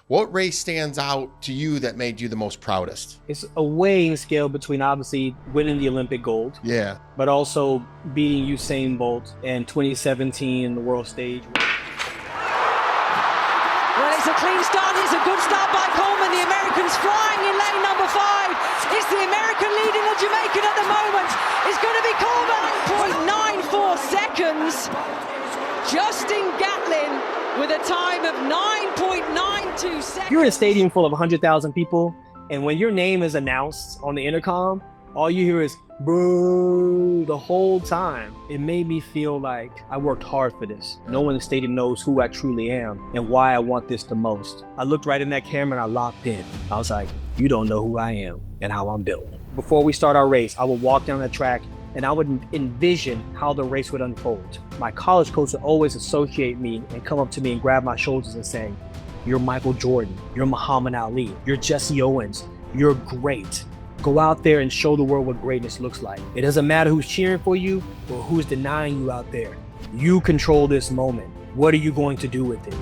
What race stands out to you that made you the most proudest? It's a weighing scale between obviously winning the Olympic gold, Yeah. but also beating Usain Bolt in 2017 in the world stage. Well, it's a clean start. It's a good start by Coleman. The American's flying in lane number 5. It's the American leading the Jamaican at the moment. It's going to be Coleman. 0.94 seconds. Justin Gatlin with a time of 9.92 seconds. You're in a stadium full of 100,000 people, and when your name is announced on the intercom, all you hear is boo the whole time. It made me feel like I worked hard for this. No one in the stadium knows who I truly am and why I want this the most. I looked right in that camera and I locked in. I was like, you don't know who I am and how I'm built. Before we start our race, I would walk down the track and I would envision how the race would unfold. My college coach would always associate me and come up to me and grab my shoulders and say, you're Michael Jordan, you're Muhammad Ali, you're Jesse Owens, you're great. Go out there and show the world what greatness looks like. It doesn't matter who's cheering for you or who's denying you out there. You control this moment. What are you going to do with it?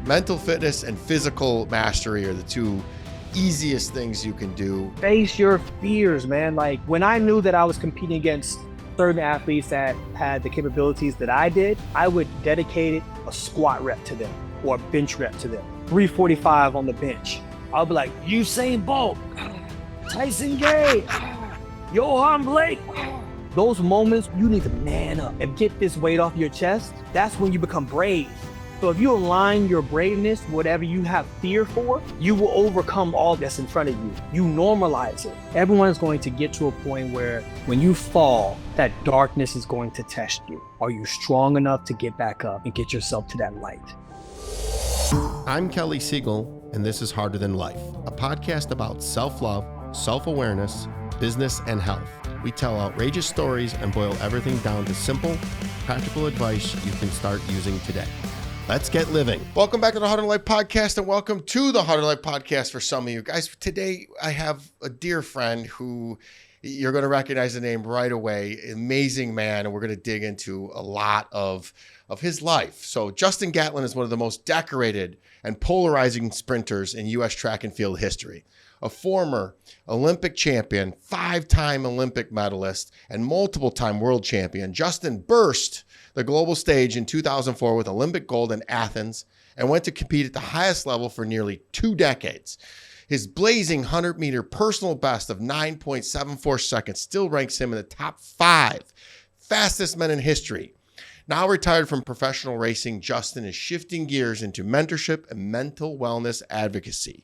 Mental fitness and physical mastery are the two easiest things you can do. Face your fears, man. Like when I knew that I was competing against certain athletes that had the capabilities that I did, I would dedicate a squat rep to them or a bench rep to them. 345 on the bench. I'll be like, Usain Bolt, Tyson Gay, Johan Blake. Those moments, you need to man up and get this weight off your chest. That's when you become brave. So if you align your braveness, whatever you have fear for, you will overcome all that's in front of you. You normalize it. Everyone is going to get to a point where when you fall, that darkness is going to test you. Are you strong enough to get back up and get yourself to that light? I'm Kelly Siegel, and this is Harder Than Life, a podcast about self-love, self-awareness, business, and health. We tell outrageous stories and boil everything down to simple, practical advice you can start using today. Let's get living. Welcome back to the Harder Than Life podcast, and welcome to the Harder Than Life podcast for some of you guys. Today, I have a dear friend who you're going to recognize the name right away. Amazing man, and we're going to dig into a lot of his life. So Justin Gatlin is one of the most decorated and polarizing sprinters in U.S. track and field history. A former Olympic champion, 5-time Olympic medalist, and multiple-time world champion, Justin burst the global stage in 2004 with Olympic gold in Athens and went to compete at the highest level for nearly 2 decades. His blazing 100-meter personal best of 9.74 seconds still ranks him in the top 5 fastest men in history. Now retired from professional racing, Justin is shifting gears into mentorship and mental wellness advocacy.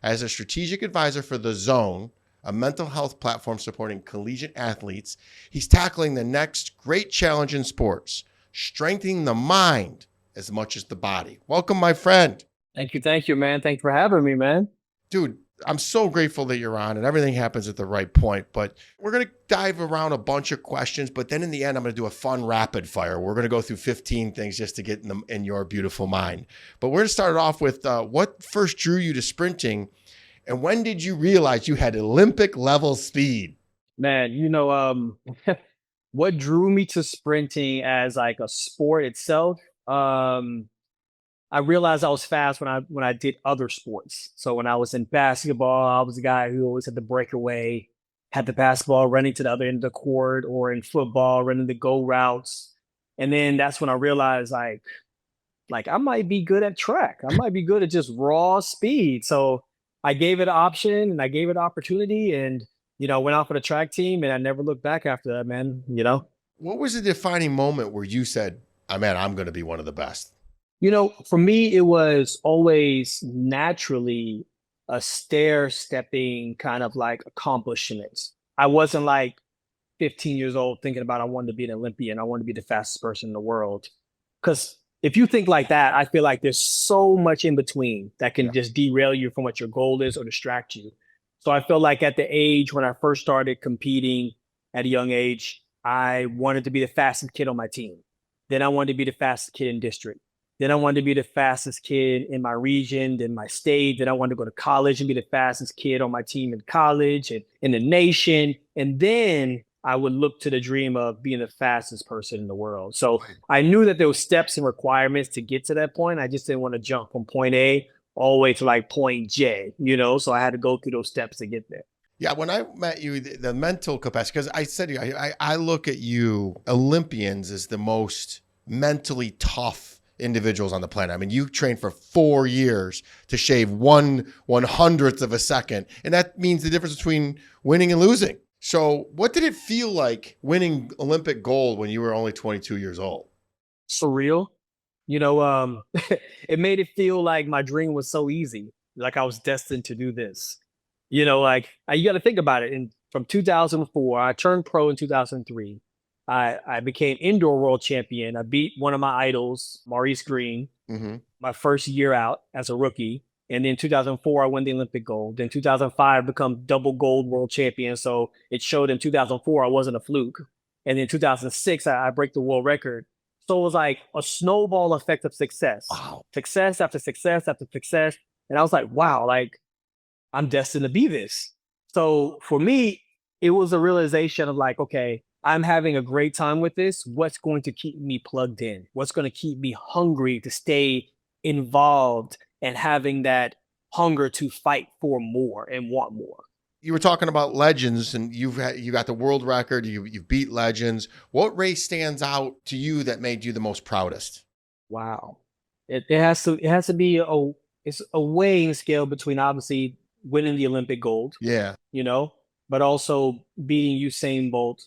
As a strategic advisor for The Zone, a mental health platform supporting collegiate athletes, he's tackling the next great challenge in sports, strengthening the mind as much as the body. Welcome, my friend. Thank you, man. Thanks for having me, man. Dude, I'm so grateful that you're on, and everything happens at the right point. But we're going to dive around a bunch of questions, but then in the end, I'm going to do a fun rapid fire. We're going to go through 15 things just to get in your beautiful mind. But we're going to start off with what first drew you to sprinting, and when did you realize you had Olympic level speed? Man, what drew me to sprinting as like a sport itself? I realized I was fast when I did other sports. So when I was in basketball, I was a guy who always had the breakaway, had the basketball running to the other end of the court, or in football running the go routes. And then that's when I realized like I might be good at track. I might be good at just raw speed. So I gave it an option and I gave it an opportunity, and went out for the track team, and I never looked back after that, man. What was the defining moment where you said, "Oh man, I'm going to be one of the best"? For me, it was always naturally a stair-stepping kind of like accomplishments. I wasn't like 15 years old thinking about I wanted to be an Olympian. I wanted to be the fastest person in the world. Because if you think like that, I feel like there's so much in between that can just derail you from what your goal is or distract you. So I feel like at the age when I first started competing at a young age, I wanted to be the fastest kid on my team. Then I wanted to be the fastest kid in district. Then I wanted to be the fastest kid in my region, then my state. Then I wanted to go to college and be the fastest kid on my team in college and in the nation. And then I would look to the dream of being the fastest person in the world. So I knew that there were steps and requirements to get to that point. I just didn't want to jump from point A all the way to like point J, so I had to go through those steps to get there. Yeah, when I met you, the mental capacity, because I said to you, I look at you, Olympians, as the most mentally tough individuals on the planet. I mean, you trained for 4 years to shave 1/100th of a second. And that means the difference between winning and losing. So what did it feel like winning Olympic gold when you were only 22 years old? Surreal. It made it feel like my dream was so easy, like I was destined to do this. You got to think about it. From 2004, I turned pro in 2003. I became indoor world champion. I beat one of my idols, Maurice Green, my first year out as a rookie. And then 2004, I won the Olympic gold. Then 2005, become double gold world champion. So it showed in 2004, I wasn't a fluke. And then 2006, I break the world record. So it was like a snowball effect of success. Wow. Success after success after success. And I was like, wow, like I'm destined to be this. So for me, it was a realization of like, okay, I'm having a great time with this. What's going to keep me plugged in? What's going to keep me hungry to stay involved and having that hunger to fight for more and want more? You were talking about legends, and you got the world record. You've beat legends. What race stands out to you that made you the most proudest? Wow, it has to be it's a weighing scale between obviously winning the Olympic gold, Yeah, but also beating Usain Bolt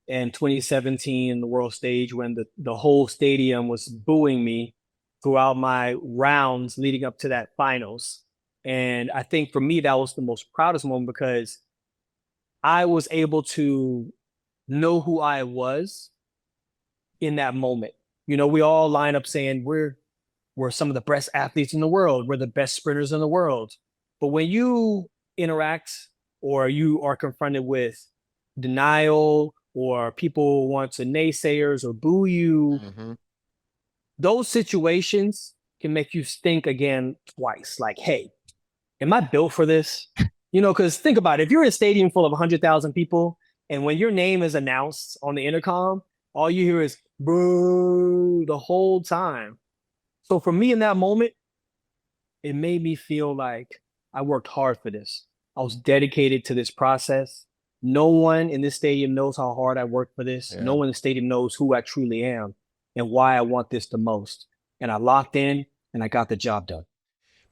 in 2017 in the world stage when the whole stadium was booing me throughout my rounds leading up to that finals. And I think for me, that was the most proudest moment because I was able to know who I was in that moment. We all line up saying we're some of the best athletes in the world. We're the best sprinters in the world. But when you interact or you are confronted with denial or people want to naysayers or boo you, those situations can make you think again twice. Like, hey, am I built for this? Because think about it. If you're in a stadium full of 100,000 people and when your name is announced on the intercom, all you hear is boo the whole time. So for me in that moment, it made me feel like I worked hard for this. I was dedicated to this process. No one in this stadium knows how hard I worked for this. Yeah. No one in the stadium knows who I truly am and why I want this the most. And I locked in and I got the job done.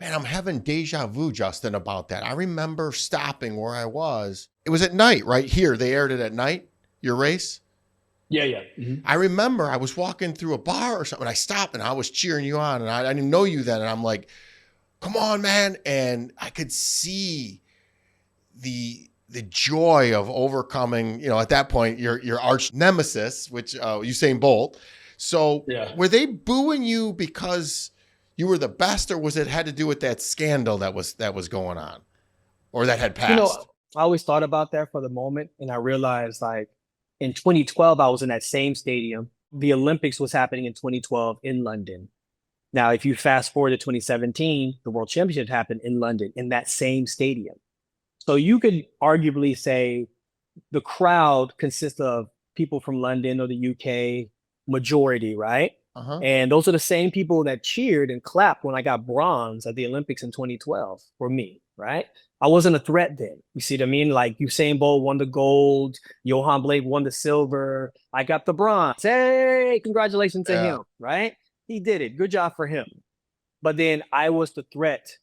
Man, I'm having deja vu, Justin, about that. I remember stopping where I was. It was at night, right here. They aired it at night, your race? Yeah. I remember I was walking through a bar or something. I stopped and I was cheering you on. And I didn't know you then. And I'm like, come on, man. And I could see the joy of overcoming, at that point, your arch nemesis, which Usain Bolt. So were they booing you because you were the best, or was it had to do with that scandal that was going on or that had passed? I always thought about that for the moment. And I realized like in 2012, I was in that same stadium. The Olympics was happening in 2012 in London. Now, if you fast forward to 2017, the World Championship happened in London in that same stadium. So you could arguably say the crowd consists of people from London or the UK, majority, right? And those are the same people that cheered and clapped when I got bronze at the Olympics in 2012 for me, right? I wasn't a threat then. You see what I mean? Like Usain Bolt won the gold, Johan Blake won the silver, I got the bronze. Hey, congratulations to him, right? He did it. Good job for him. But then I was the threat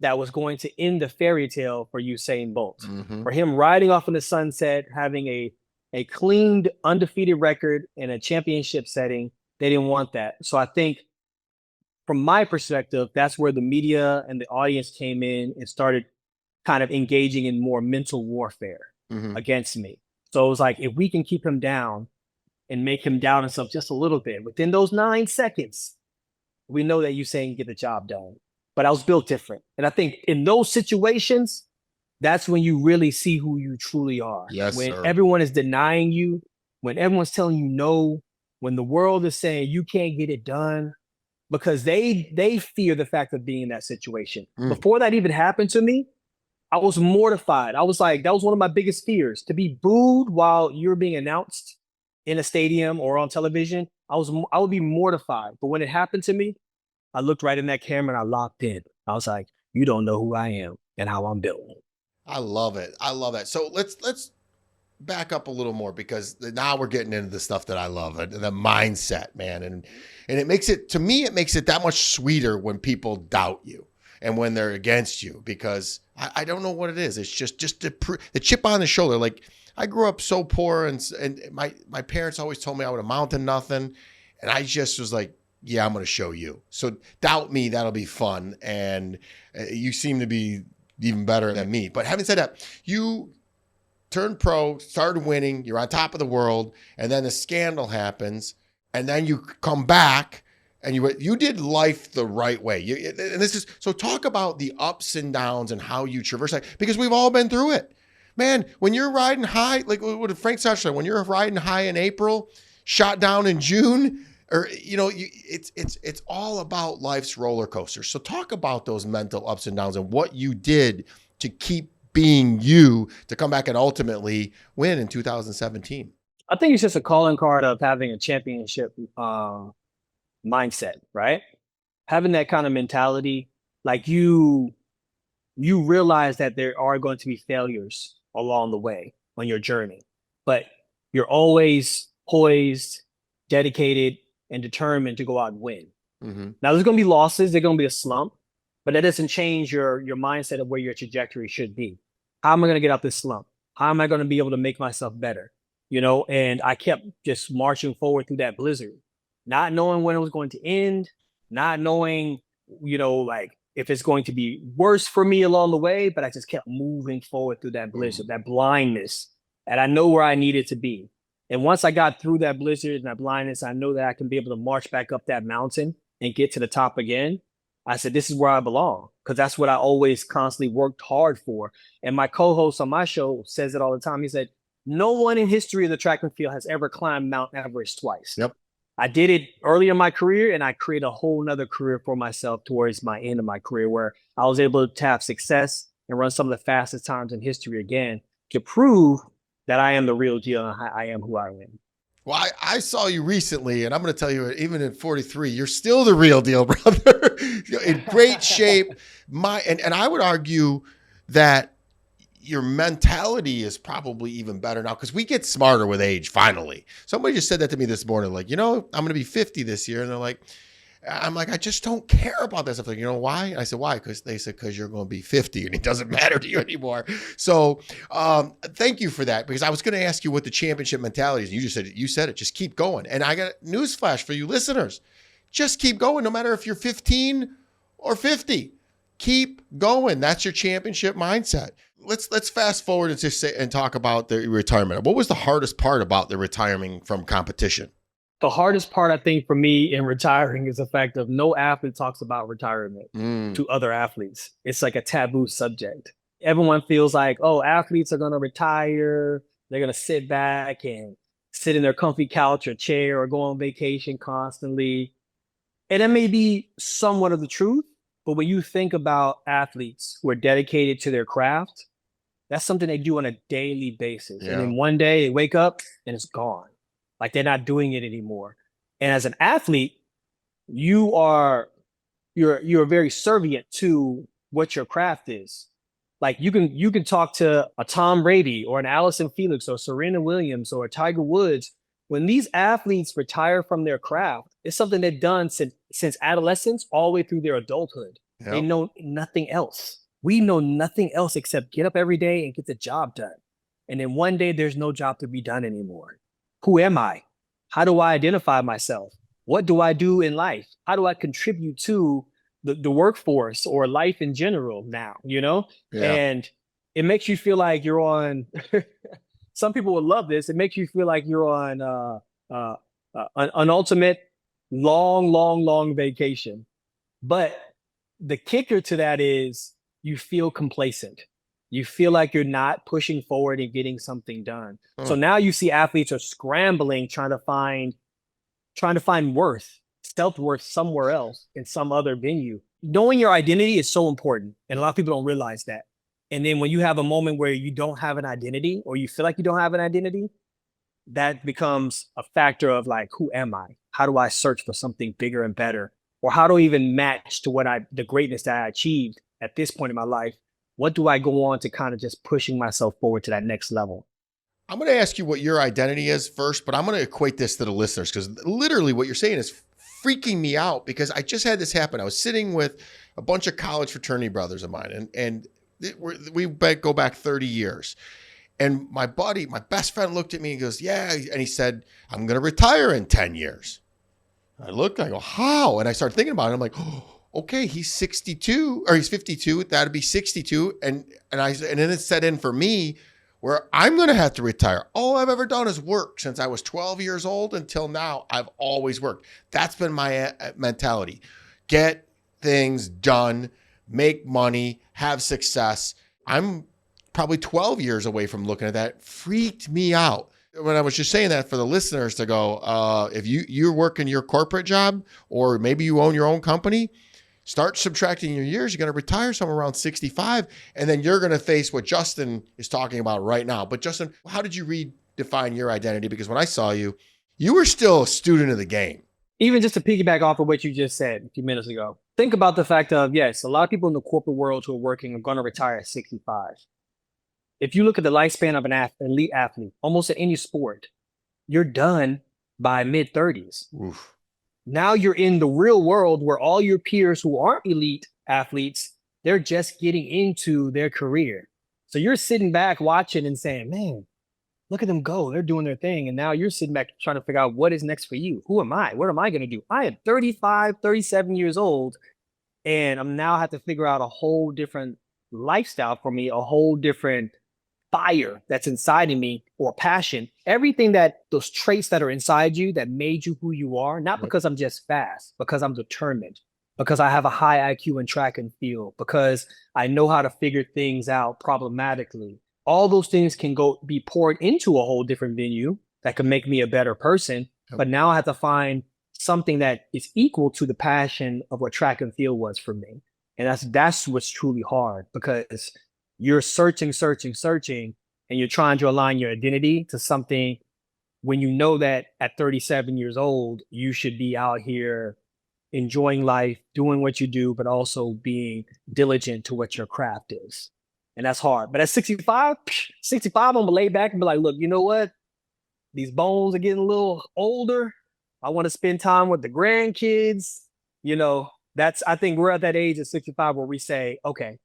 that was going to end the fairy tale for Usain Bolt. For him riding off in the sunset, having a cleaned, undefeated record in a championship setting. They didn't want that. So I think from my perspective, that's where the media and the audience came in and started kind of engaging in more mental warfare against me. So it was like, if we can keep him down and make him down himself just a little bit, within those 9 seconds, we know that Usain can get the job done. But I was built different. And I think in those situations, that's when you really see who you truly are. Yes, when sir. Everyone is denying you, when everyone's telling you no, when the world is saying you can't get it done, because they fear the fact of being in that situation. Before that even happened to me, I was mortified. I was like, that was one of my biggest fears, to be booed while you're being announced in a stadium or on television. I would be mortified. But when it happened to me, I looked right in that camera and I locked in. I was like, you don't know who I am and how I'm built. I love it. I love that. So let's back up a little more, because now we're getting into the stuff that I love, the mindset, man. And it makes it, to me, it makes it that much sweeter when people doubt you and when they're against you, because I don't know what it is. It's just the chip on the shoulder. Like, I grew up so poor, and my parents always told me I would amount to nothing. And I just was like, yeah, I'm going to show you. So doubt me. That'll be fun. And you seem to be even better than me. But having said that, you turned pro, started winning, you're on top of the world, and then a scandal happens, and then you come back and you did life the right way. And this is, so talk about the ups and downs and how you traverse that, because we've all been through it. Man, when you're riding high, like what did Frank Such, when you're riding high in April, shot down in June, or, it's all about life's roller coaster. So talk about those mental ups and downs and what you did to keep being you, to come back and ultimately win in 2017. I think it's just a calling card of having a championship mindset, right? Having that kind of mentality, like you realize that there are going to be failures along the way on your journey, but you're always poised, dedicated, and determined to go out and win. Mm-hmm. Now, there's going to be losses. There's going to be a slump, but that doesn't change your mindset of where your trajectory should be. How am I going to get out this slump? How am I going to be able to make myself better? And I kept just marching forward through that blizzard, not knowing when it was going to end, not knowing, like if it's going to be worse for me along the way, but I just kept moving forward through that blizzard, that blindness, and I know where I needed to be. And once I got through that blizzard and that blindness, I know that I can be able to march back up that mountain and get to the top again. I said, this is where I belong, because that's what I always constantly worked hard for. And my co-host on my show says it all the time. He said, no one in history of the track and field has ever climbed Mount Everest twice. Yep. I did it early in my career, and I created a whole nother career for myself towards my end of my career, where I was able to have success and run some of the fastest times in history again, to prove that I am the real deal and I am who I am. Well, I saw you recently, and I'm going to tell you, even at 43, you're still the real deal, brother. In great shape. And I would argue that your mentality is probably even better now, because we get smarter with age, finally. Somebody just said that to me this morning, like, I'm going to be 50 this year. And I'm like, I just don't care about that stuff. Like, why? And I said, why? Because they said, because you're going to be 50 and it doesn't matter to you anymore. So thank you for that, because I was going to ask you what the championship mentality is. And you said it, just keep going. And I got a newsflash for you listeners. Just keep going, no matter if you're 15 or 50. Keep going. That's your championship mindset. Let's fast forward and just talk about the retirement. What was the hardest part about the retiring from competition? The hardest part, I think, for me in retiring is the fact of no athlete talks about retirement to other athletes. It's like a taboo subject. Everyone feels like, oh, athletes are going to retire. They're going to sit back and sit in their comfy couch or chair or go on vacation constantly. And that may be somewhat of the truth. But when you think about athletes who are dedicated to their craft, that's something they do on a daily basis. Yeah. And then one day they wake up and it's gone. Like they're not doing it anymore. And as an athlete, you're very servient to what your craft is. Like you can talk to a Tom Brady or an Allison Felix or Serena Williams or Tiger Woods. When these athletes retire from their craft, it's something they've done since adolescence all the way through their adulthood. Yep. They know nothing else. We know nothing else except get up every day and get the job done. And then one day there's no job to be done anymore. Who am I? How do I identify myself? What do I do in life? How do I contribute to the workforce or life in general now, Yeah. And it makes you feel like you're on, some people would love this. It makes you feel like you're on an ultimate long vacation. But the kicker to that is you feel complacent. You feel like you're not pushing forward and getting something done. So now you see athletes are scrambling, trying to find self-worth somewhere else in some other venue. Knowing your identity is so important. And a lot of people don't realize that. And then when you have a moment where you don't have an identity or you feel like you don't have an identity, that becomes a factor of like, who am I? How do I search for something bigger and better or how do I even match to the greatness that I achieved at this point in my life? What do I go on to kind of just pushing myself forward to that next level? I'm going to ask you what your identity is first, but I'm going to equate this to the listeners because literally what you're saying is freaking me out because I just had this happen. I was sitting with a bunch of college fraternity brothers of mine, and we go back 30 years. And my best friend looked at me and goes, yeah. And he said, I'm going to retire in 10 years. I looked, I go, how? And I started thinking about it. I'm like, oh, okay, he's 62 or he's 52. That'd be 62. And then it set in for me where I'm going to have to retire. All I've ever done is work since I was 12 years old until now. I've always worked. That's been my mentality. Get things done, make money, have success. I'm probably 12 years away from looking at that. Freaked me out. When I was just saying that for the listeners to go, if you're working your corporate job or maybe you own your own company, start subtracting your years. You're going to retire somewhere around 65, and then you're going to face what Justin is talking about right now. But Justin, how did you redefine your identity? Because when I saw you, you were still a student of the game. Even just to piggyback off of what you just said a few minutes ago, think about the fact of, yes, a lot of people in the corporate world who are working are going to retire at 65. If you look at the lifespan of an elite athlete, almost at any sport, you're done by mid-30s. Oof. Now you're in the real world where all your peers who aren't elite athletes, they're just getting into their career. So you're sitting back watching and saying, man, look at them go. They're doing their thing. And now you're sitting back trying to figure out what is next for you. Who am I? What am I going to do? I am 35, 37 years old, and I'm now have to figure out a whole different lifestyle for me, a whole different fire that's inside of me or passion, everything that those traits that are inside you that made you who you are, not because I'm just fast, because I'm determined, because I have a high IQ in track and field, because I know how to figure things out problematically. All those things can be poured into a whole different venue that can make me a better person. But now I have to find something that is equal to the passion of what track and field was for me. And that's what's truly hard, because you're searching, and you're trying to align your identity to something when you know that at 37 years old, you should be out here enjoying life, doing what you do, but also being diligent to what your craft is. And that's hard. But at 65, I'm gonna lay back and be like, look, you know what? These bones are getting a little older. I want to spend time with the grandkids. I think we're at that age at 65 where we say, okay,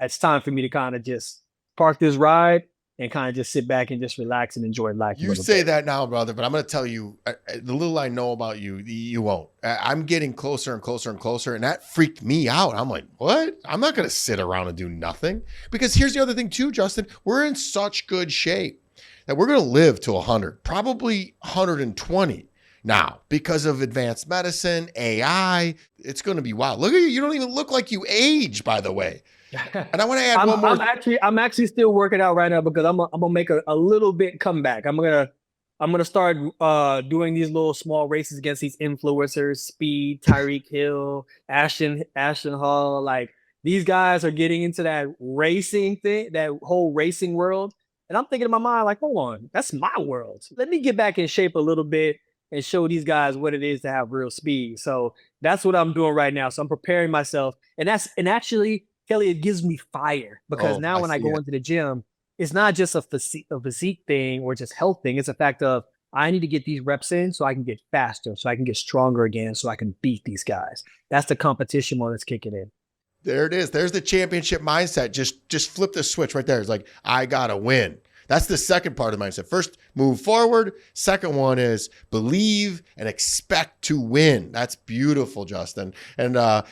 it's time for me to kind of just park this ride and kind of just sit back and just relax and enjoy life. You say that now, brother, but I'm going to tell you, the little I know about you, you won't. I'm getting closer and closer and closer, and that freaked me out. I'm like, what? I'm not going to sit around and do nothing. Because here's the other thing too, Justin, we're in such good shape that we're going to live to 100, probably 120 now because of advanced medicine, AI. It's going to be wild. Look at you. You don't even look like you age, by the way. And I want to add one more. I'm actually still working out right now because I'm gonna make a little bit comeback. I'm gonna start doing these little small races against these influencers, Speed, Tyreek Hill, Ashton Hall. Like, these guys are getting into that racing thing, that whole racing world. And I'm thinking in my mind, like, hold on, that's my world. Let me get back in shape a little bit and show these guys what it is to have real speed. So that's what I'm doing right now. So I'm preparing myself, and actually, Kelly, it gives me fire because now when I go into the gym, it's not just a physique thing or just health thing. It's a fact of I need to get these reps in so I can get faster, so I can get stronger again, so I can beat these guys. That's the competition mode that's kicking in. There it is. There's the championship mindset. Just flip the switch right there. It's like, I got to win. That's the second part of the mindset. First, move forward. Second one is believe and expect to win. That's beautiful, Justin. And I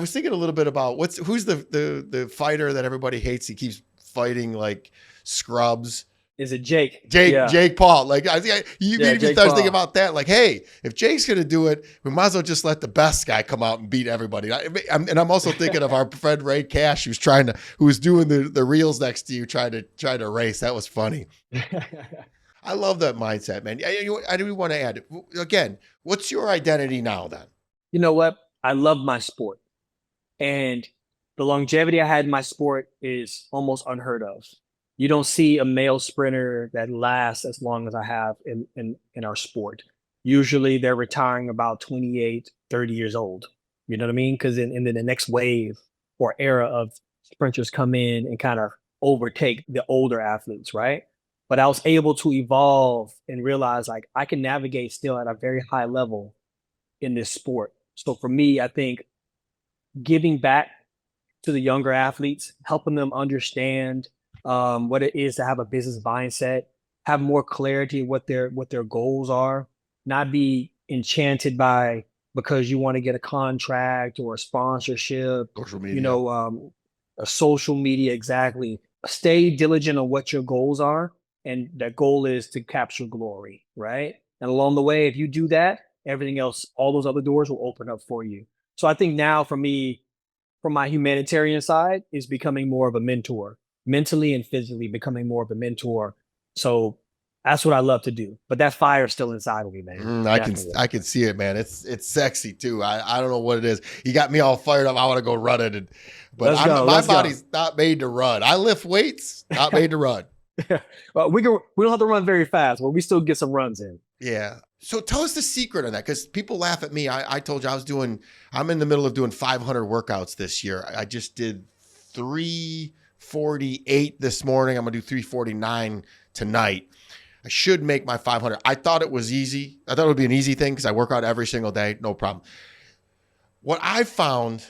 was thinking a little bit about who's the fighter that everybody hates. He keeps fighting like scrubs. Is it Jake? Yeah. Jake Paul. Like, I think you made me start thinking about that. Like, hey, if Jake's going to do it, we might as well just let the best guy come out and beat everybody. And I'm also thinking of our friend Ray Cash, who was doing the reels next to you, trying to race. That was funny. I love that mindset, man. I do want to add, again, what's your identity now then? You know what? I love my sport. And the longevity I had in my sport is almost unheard of. You don't see a male sprinter that lasts as long as I have in our sport. Usually they're retiring about 28, 30 years old. You know what I mean? Because then the next wave or era of sprinters come in and kind of overtake the older athletes, right? But I was able to evolve and realize like I can navigate still at a very high level in this sport. So for me, I think giving back to the younger athletes, helping them understand what it is to have a business mindset, have more clarity of what their goals are, not be enchanted by because you want to get a contract or a sponsorship, Social media. you know, a social media, exactly. Stay diligent on what your goals are, and that goal is to capture glory, right? And along the way, if you do that, everything else, all those other doors will open up for you. So I think now for me, from my humanitarian side, is becoming more of a mentor, mentally and physically becoming more of a mentor. So that's what I love to do. But that fire's still inside of me, man. I can see it, man. It's sexy too. I don't know what it is. You got me all fired up. I want to go run it, but my body's not made to run. I lift weights, not made to run. Well, we don't have to run very fast, but we still get some runs in. Yeah. So tell us the secret on that, because people laugh at me. I told you I'm in the middle of doing 500 workouts this year. I just did 348 this morning. I'm going to do 349 tonight. I should make my 500. I thought it was easy. I thought it would be an easy thing because I work out every single day. No problem. What I found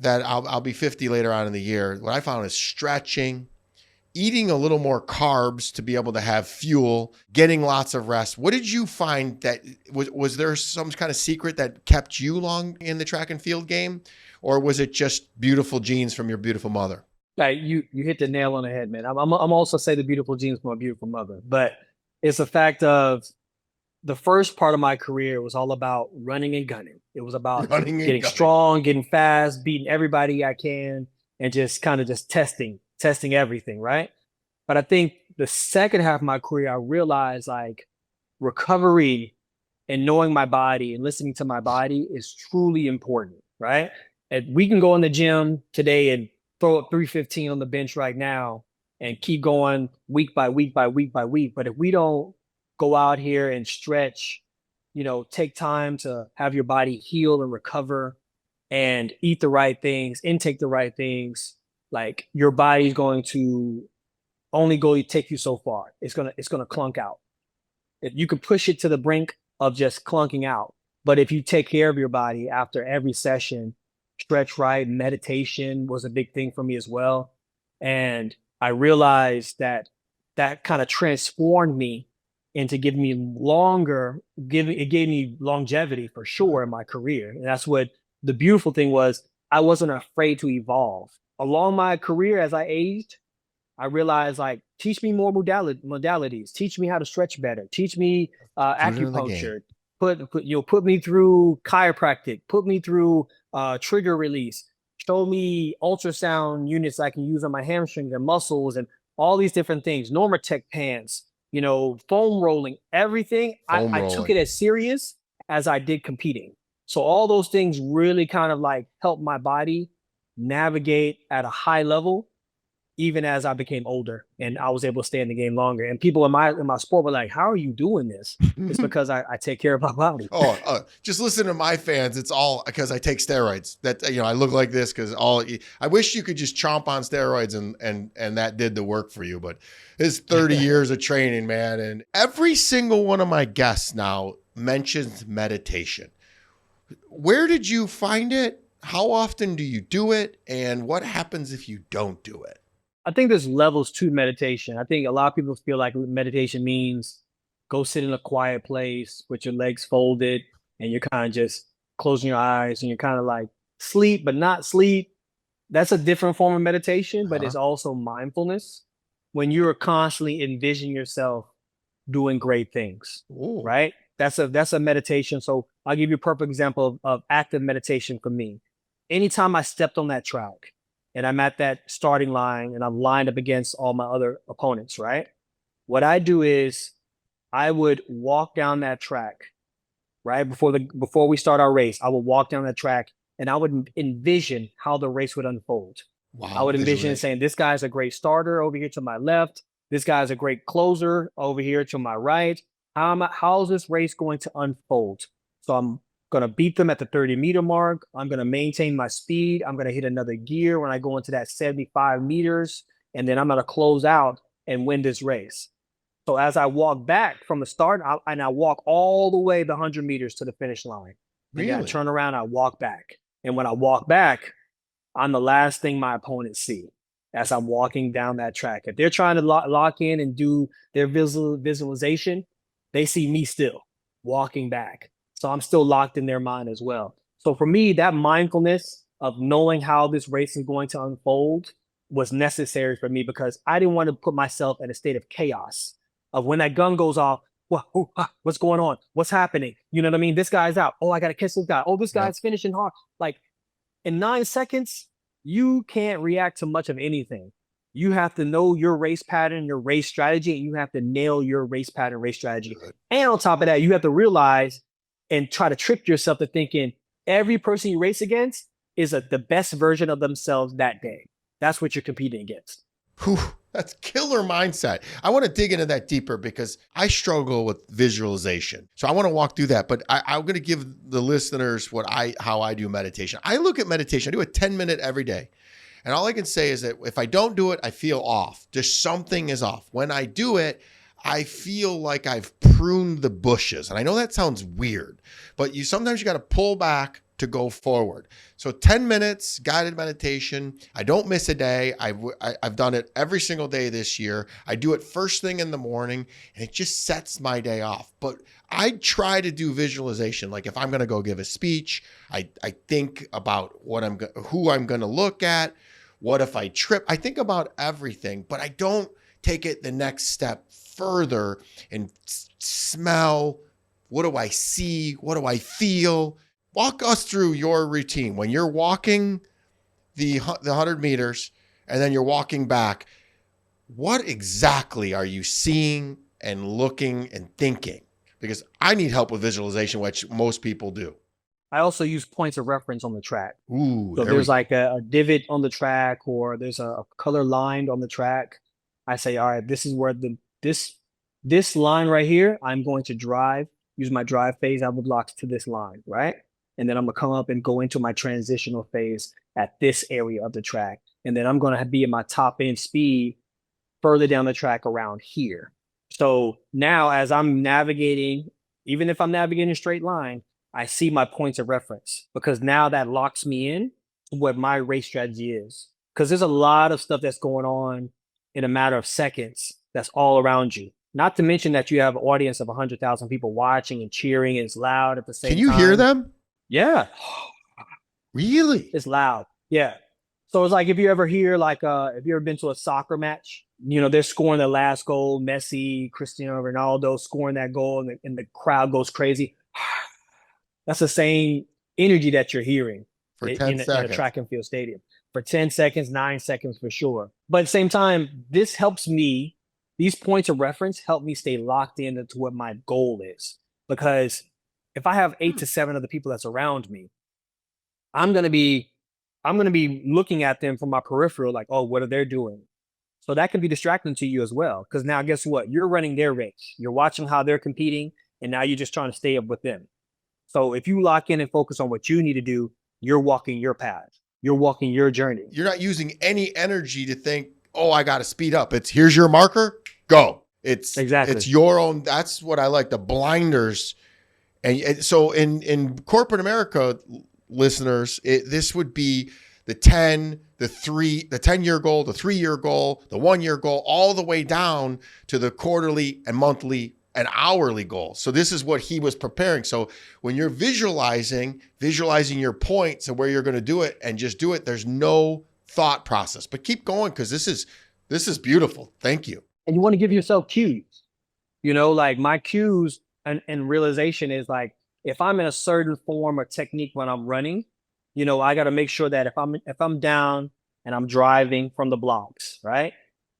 that I'll be 50 later on in the year. What I found is stretching, eating a little more carbs to be able to have fuel, getting lots of rest. What did you find that was there some kind of secret that kept you long in the track and field game? Or was it just beautiful genes from your beautiful mother? You hit the nail on the head, man. I'm also say the beautiful genes from my beautiful mother, but it's a fact of the first part of my career was all about running and gunning. It was about getting strong, getting fast, beating everybody I can, and just kind of just testing everything, right? But I think the second half of my career, I realized like recovery and knowing my body and listening to my body is truly important, right? And we can go in the gym today and throw up 315 on the bench right now and keep going week by week by week by week. But if we don't go out here and stretch, take time to have your body heal and recover and eat the right things, intake the right things, like your body's going to only take you so far. It's gonna clunk out. If you can push it to the brink of just clunking out. But if you take care of your body after every session, stretch right, meditation was a big thing for me as well. And I realized that kind of transformed me into giving me it gave me longevity for sure in my career. And that's what the beautiful thing was. I wasn't afraid to evolve. Along my career as I aged, I realized like, teach me more modalities, teach me how to stretch better, teach me acupuncture, put me through chiropractic, put me through trigger release, show me ultrasound units I can use on my hamstrings and muscles and all these different things, Normatec pants, foam rolling, everything. I took it as serious as I did competing. So all those things really kind of like helped my body navigate at a high level, even as I became older and I was able to stay in the game longer. And people in my sport were like, how are you doing this? It's because I take care of my body. Just listen to my fans. It's all because I take steroids. That, I look like this because I wish you could just chomp on steroids and that did the work for you, but it's 30 years of training, man. And every single one of my guests now mentions meditation. Where did you find it? How often do you do it? And what happens if you don't do it? I think there's levels to meditation. I think a lot of people feel like meditation means go sit in a quiet place with your legs folded and you're kind of just closing your eyes and you're kind of like sleep, but not sleep. That's a different form of meditation, but it's also mindfulness when you're constantly envisioning yourself doing great things. Ooh. Right? That's a meditation. So I'll give you a perfect example of active meditation for me. Anytime I stepped on that track, and I'm at that starting line and I'm lined up against all my other opponents, right? What I do is I would walk down that track, right? Before we start our race, I would walk down that track and I would envision how the race would unfold. Wow, I would envision saying, this guy's a great starter over here to my left. This guy's a great closer over here to my right. How is this race going to unfold? So I'm Going to beat them at the 30-meter mark. I'm going to maintain my speed. I'm going to hit another gear when I go into that 75 meters. And then I'm going to close out and win this race. So as I walk back from the start, I walk all the way the 100 meters to the finish line. And then I turn around, I walk back. And when I walk back, I'm the last thing my opponents see as I'm walking down that track. If they're trying to lock in and do their visualization, they see me still walking back. So I'm still locked in their mind as well. So for me, that mindfulness of knowing how this race is going to unfold was necessary for me, because I didn't want to put myself in a state of chaos of when that gun goes off. What's going on? What's happening? You know what I mean? This guy's out. Oh, I got to kiss this guy. Oh, this guy's finishing hard. Like in 9 seconds, you can't react to much of anything. You have to know your race pattern, your race strategy, and you have to nail your race pattern, race strategy. And on top of that, you have to realize and try to trick yourself to thinking every person you race against is the best version of themselves that day. That's what you're competing against. Whew, that's killer mindset. I want to dig into that deeper because I struggle with visualization. So I want to walk through that, but I'm going to give the listeners how I do meditation. I look at meditation. I do a 10-minute every day. And all I can say is that if I don't do it, I feel off. Just something is off. When I do it, I feel like I've pruned the bushes. And I know that sounds weird, but sometimes you got to pull back to go forward. So 10 minutes guided meditation. I don't miss a day. I've done it every single day this year. I do it first thing in the morning, and it just sets my day off. But I try to do visualization. Like if I'm going to go give a speech, I think about who I'm going to look at. What if I trip? I think about everything, but I don't take it the next step further and smell. What do I see? What do I feel? Walk us through your routine when you're walking the 100 meters and then you're walking back. What exactly are you seeing and looking and thinking? Because I need help with visualization, which most people do. I also use points of reference on the track. Ooh, so there's like a divot on the track, or there's a color line on the track. I say, all right, this is where this line right here, I'm going to use my drive phase out of the blocks to this line, right? And then I'm gonna come up and go into my transitional phase at this area of the track. And then I'm gonna be at my top end speed further down the track around here. So now as I'm navigating, even if I'm navigating a straight line, I see my points of reference, because now that locks me in to what my race strategy is. Because there's a lot of stuff that's going on in a matter of seconds that's all around you. Not to mention that you have an audience of 100,000 people watching and cheering, and it's loud at the same time. Can you hear them? Yeah. Really? It's loud. Yeah. So it's like if you ever hear if you ever been to a soccer match, they're scoring the last goal, Messi, Cristiano Ronaldo scoring that goal, and the crowd goes crazy. That's the same energy that you're hearing for 10 seconds in a track and field stadium. For 10 seconds, 9 seconds for sure. But at the same time, this helps me, these points of reference help me stay locked into what my goal is. Because if I have 8 to 7 of the people that's around me, I'm gonna be looking at them from my peripheral, like, oh, what are they doing? So that can be distracting to you as well. Because now guess what? You're running their race. You're watching how they're competing, and now you're just trying to stay up with them. So if you lock in and focus on what you need to do, you're walking your path. You're walking your journey. You're not using any energy to think, oh, I got to speed up. Here's your marker, go. It's your own. That's what I like, the blinders. And so in corporate America, listeners, this would be the 10-year goal, the 3-year goal, the 1-year goal, all the way down to the quarterly and monthly and hourly goal. So this is what he was preparing. So when you're visualizing your points and where you're going to do it and just do it, there's no thought process. But keep going, because this is beautiful. Thank you. And you want to give yourself cues. Like my cues and realization is like, if I'm in a certain form or technique when I'm running, I got to make sure that if I'm down and I'm driving from the blocks, right?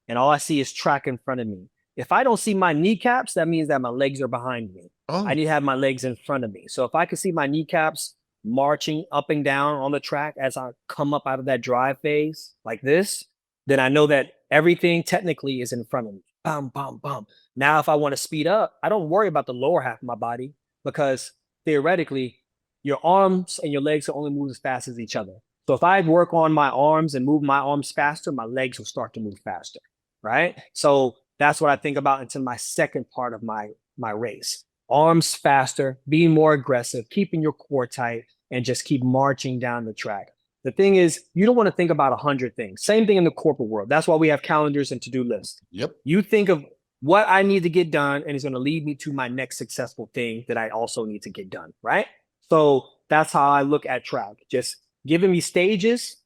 And all I see is track in front of me. If I don't see my kneecaps, that means that my legs are behind me. Oh. I need to have my legs in front of me. So if I can see my kneecaps marching up and down on the track as I come up out of that drive phase like this, then I know that everything technically is in front of me. Bum, bum, bum. Now, if I want to speed up, I don't worry about the lower half of my body, because theoretically, your arms and your legs will only move as fast as each other. So if I work on my arms and move my arms faster, my legs will start to move faster, right? So that's what I think about into my second part of my race. Arms faster, being more aggressive, keeping your core tight, and just keep marching down the track. The thing is, you don't want to think about 100 things. Same thing in the corporate world. That's why we have calendars and to-do lists. Yep. You think of what I need to get done, and it's going to lead me to my next successful thing that I also need to get done, right? So that's how I look at track. Just giving me stages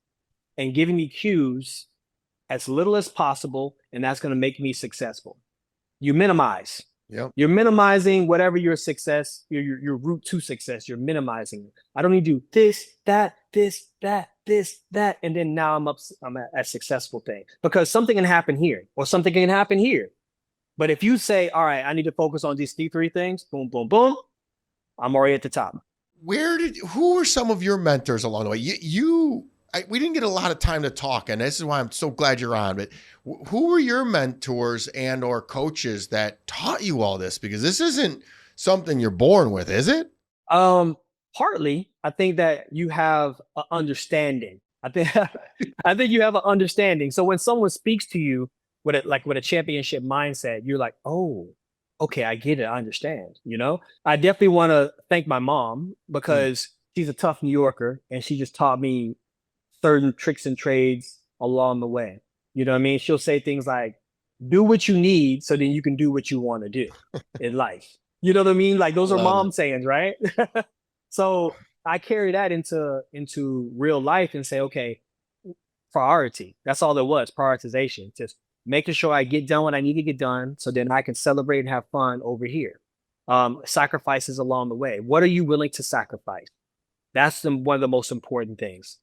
and giving me cues as little as possible, and that's going to make me successful. You minimize. Yep. You're minimizing whatever your success, your route to success. You're minimizing it. I don't need to do this, that, and then now I'm at a successful thing, because something can happen here or something can happen here. But if you say, all right, I need to focus on these three things, boom, boom, boom, I'm already at the top. Who were some of your mentors along the way? We didn't get a lot of time to talk, and this is why I'm so glad you're on, but who were your mentors and or coaches that taught you all this? Because this isn't something you're born with, is it? Partly, I think that you have an understanding. I think you have an understanding. So when someone speaks to you with a championship mindset, you're like, oh, okay, I get it. I understand. I definitely want to thank my mom, because she's a tough New Yorker, and she just taught me certain tricks and trades along the way. You know what I mean? She'll say things like, do what you need so then you can do what you want to do in life. You know what I mean? Like, those are mom sayings, right? So I carry that into real life and say, okay, priority. That's all it was, prioritization. Just making sure I get done what I need to get done so then I can celebrate and have fun over here. Sacrifices along the way. What are you willing to sacrifice? That's one of the most important things.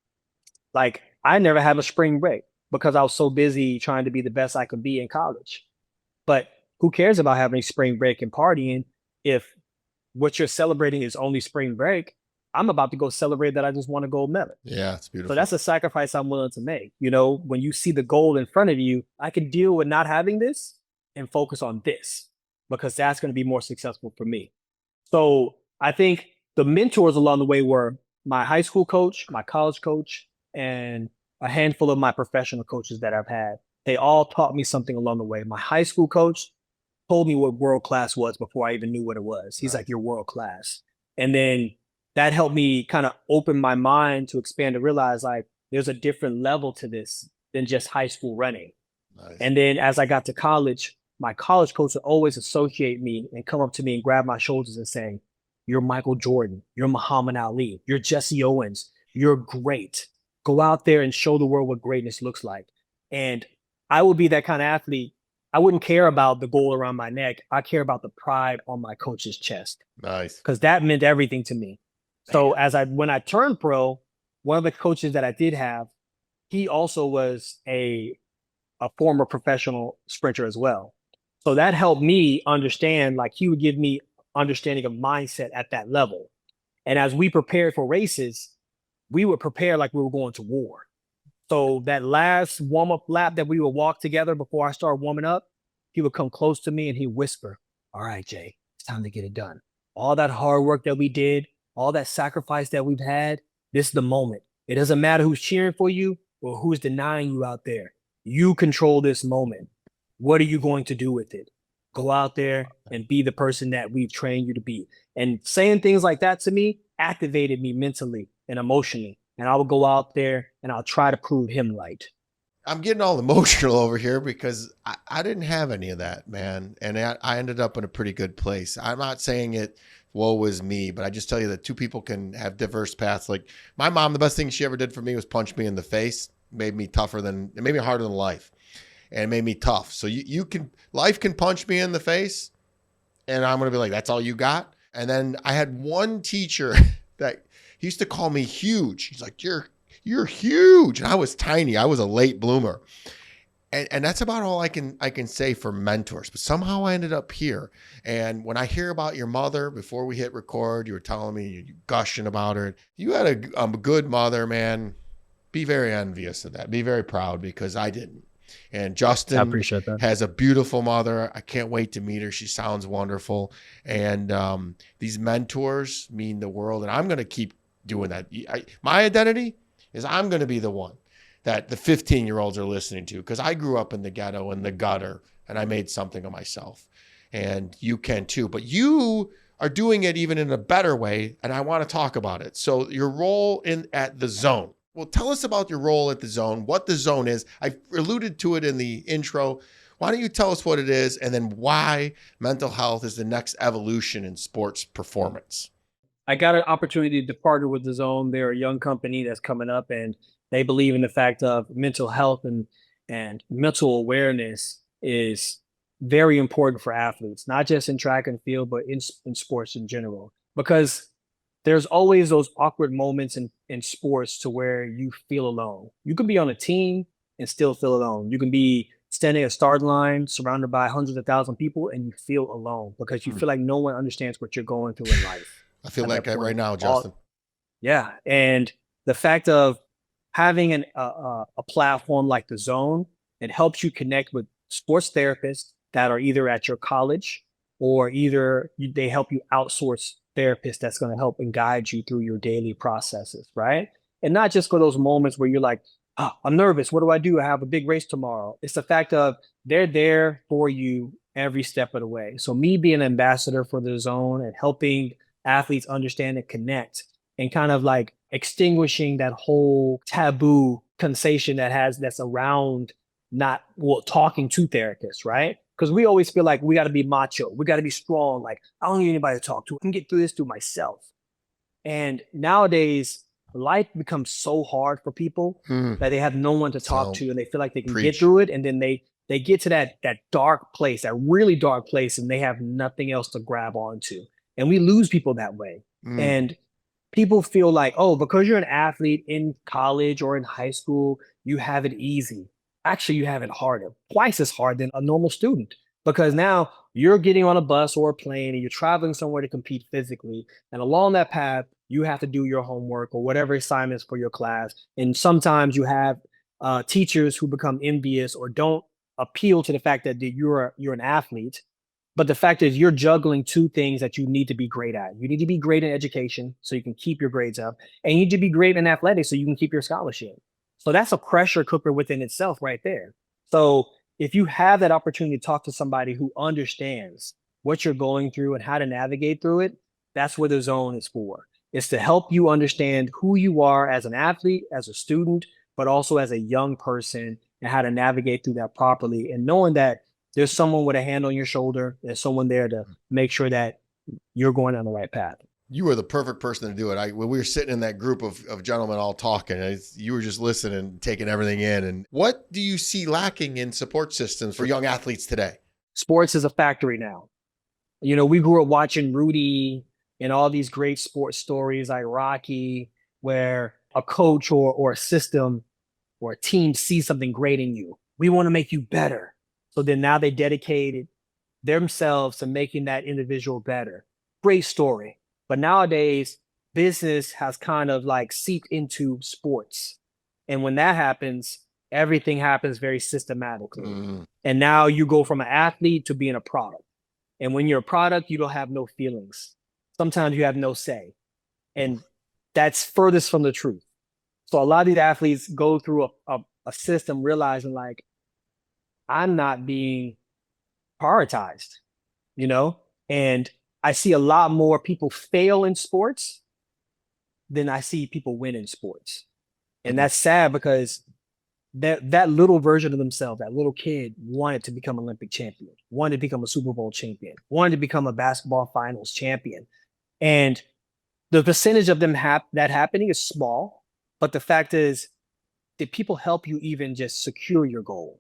Like, I never had a spring break because I was so busy trying to be the best I could be in college. But who cares about having spring break and partying if what you're celebrating is only spring break? I'm about to go celebrate that I just won a gold medal. Yeah, it's beautiful. So that's a sacrifice I'm willing to make. When you see the goal in front of you, I can deal with not having this and focus on this, because that's going to be more successful for me. So I think the mentors along the way were my high school coach, my college coach, and a handful of my professional coaches that I've had. They all taught me something along the way. My high school coach told me what world class was before I even knew what it was. He's like, you're world class. And then that helped me kind of open my mind to expand to realize, like, there's a different level to this than just high school running. Nice. And then as I got to college, my college coach would always associate me and come up to me and grab my shoulders and saying, you're Michael Jordan, you're Muhammad Ali, you're Jesse Owens, you're great. Go out there and show the world what greatness looks like. And I would be that kind of athlete. I wouldn't care about the goal around my neck. I care about the pride on my coach's chest. Nice. Because that meant everything to me. So when I turned pro, one of the coaches that I did have, he also was a former professional sprinter as well. So that helped me understand, like, he would give me understanding of mindset at that level. And as we prepared for races, we would prepare like we were going to war. So that last warm-up lap that we would walk together before I started warming up, he would come close to me and he'd whisper, all right, Jay, it's time to get it done. All that hard work that we did, all that sacrifice that we've had, this is the moment. It doesn't matter who's cheering for you or who's denying you out there. You control this moment. What are you going to do with it? Go out there and be the person that we've trained you to be. And saying things like that to me activated me mentally and emotionally. And I would go out there and I'll try to prove him right. I'm getting all emotional over here because I didn't have any of that, man. And I ended up in a pretty good place. I'm not saying it, woe was me, but I just tell you that two people can have diverse paths. Like my mom, the best thing she ever did for me was punch me in the face. It made me harder than life. And it made me tough. So life can punch me in the face and I'm going to be like, that's all you got. And then I had one teacher that he used to call me huge. He's like, you're huge. And I was tiny. I was a late bloomer. And that's about all I can say for mentors. But somehow I ended up here. And when I hear about your mother, before we hit record, you were telling me, you're gushing about her. You had a good mother, man. Be very envious of that. Be very proud, because I didn't. And I Justin appreciate that. has a beautiful mother. I can't wait to meet her. She sounds wonderful. And these mentors mean the world. And I'm going to keep doing that. My identity is I'm going to be the one that the 15-year-olds are listening to, because I grew up in the ghetto and the gutter, and I made something of myself. And you can too. But you are doing it even in a better way, and I want to talk about it. So your role at the Zone. Well, tell us about your role at the Zone, what the Zone is. I alluded to it in the intro. Why don't you tell us what it is, and then why mental health is the next evolution in sports performance? I got an opportunity to partner with the Zone. They're a young company that's coming up, and they believe in the fact of mental health and mental awareness is very important for athletes, not just in track and field, but in sports in general. Because there's always those awkward moments in sports to where you feel alone. You can be on a team and still feel alone. You can be standing at a start line surrounded by hundreds of thousands of people and you feel alone because you feel like no one understands what you're going through in life. I feel like that right now, All- Justin. Yeah. And the fact of having a platform like the Zone, it helps you connect with sports therapists that are either at your college or they help you outsource therapists that's going to help and guide you through your daily processes, right? And not just for those moments where you're like, oh, I'm nervous. What do I do? I have a big race tomorrow. It's the fact of they're there for you every step of the way. So me being an ambassador for the Zone and helping athletes understand and connect and kind of like extinguishing that whole taboo conversation that's around talking to therapists, right? Because we always feel like we got to be macho, we got to be strong. Like I don't need anybody to talk to. I can get through this through myself. And nowadays, life becomes so hard for people that they have no one to talk to, and they feel like they can get through it, and then they get to that dark place, that really dark place, and they have nothing else to grab onto. And we lose people that way. And people feel like, oh, because you're an athlete in college or in high school, you have it easy. Actually, you have it harder, twice as hard than a normal student, because now you're getting on a bus or a plane and you're traveling somewhere to compete physically. And along that path, you have to do your homework or whatever assignments for your class. And sometimes you have teachers who become envious or don't appeal to the fact that you're an athlete. But the fact is you're juggling two things that you need to be great at. You need to be great in education so you can keep your grades up, and you need to be great in athletics so you can keep your scholarship. So that's a pressure cooker within itself right there. So if you have that opportunity to talk to somebody who understands what you're going through and how to navigate through it, that's what the Zone is for. It's to help you understand who you are as an athlete, as a student, but also as a young person, and how to navigate through that properly. And knowing that there's someone with a hand on your shoulder, there's someone there to make sure that you're going on the right path. You were the perfect person to do it. When we were sitting in that group of gentlemen all talking, you were just listening, taking everything in. And what do you see lacking in support systems for young athletes today? Sports is a factory now. You know, we grew up watching Rudy and all these great sports stories like Rocky, where a coach or a system or a team sees something great in you. We want to make you better. So then now they dedicated themselves to making that individual better. Great story. But nowadays, business has kind of like seeped into sports. And when that happens, everything happens very systematically. And now you go from an athlete to being a product. And when you're a product, you don't have no feelings. Sometimes you have no say. And that's furthest from the truth. So a lot of these athletes go through a system realizing like, I'm not being prioritized, you know? And I see a lot more people fail in sports than I see people win in sports. And that's sad because that little version of themselves, that little kid wanted to become Olympic champion, wanted to become a Super Bowl champion, wanted to become a basketball finals champion. And the percentage of them that happening is small, but the fact is, did people help you even just secure your goal?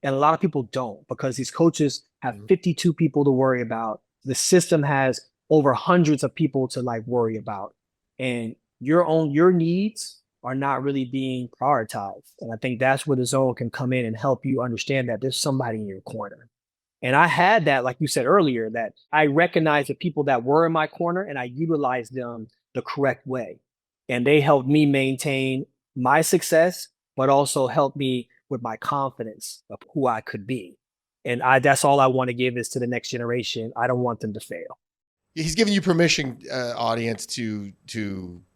And a lot of people don't, because these coaches have 52 people to worry about. The system has over hundreds of people to like worry about, and your needs are not really being prioritized. And I think that's where the Zone can come in and help you understand that there's somebody in your corner. And I had that, like you said earlier, that I recognized the people that were in my corner and I utilized them the correct way. And they helped me maintain my success, but also helped me with my confidence of who I could be. And that's all I want to give is to the next generation. I don't want them to fail. He's giving you permission, audience, to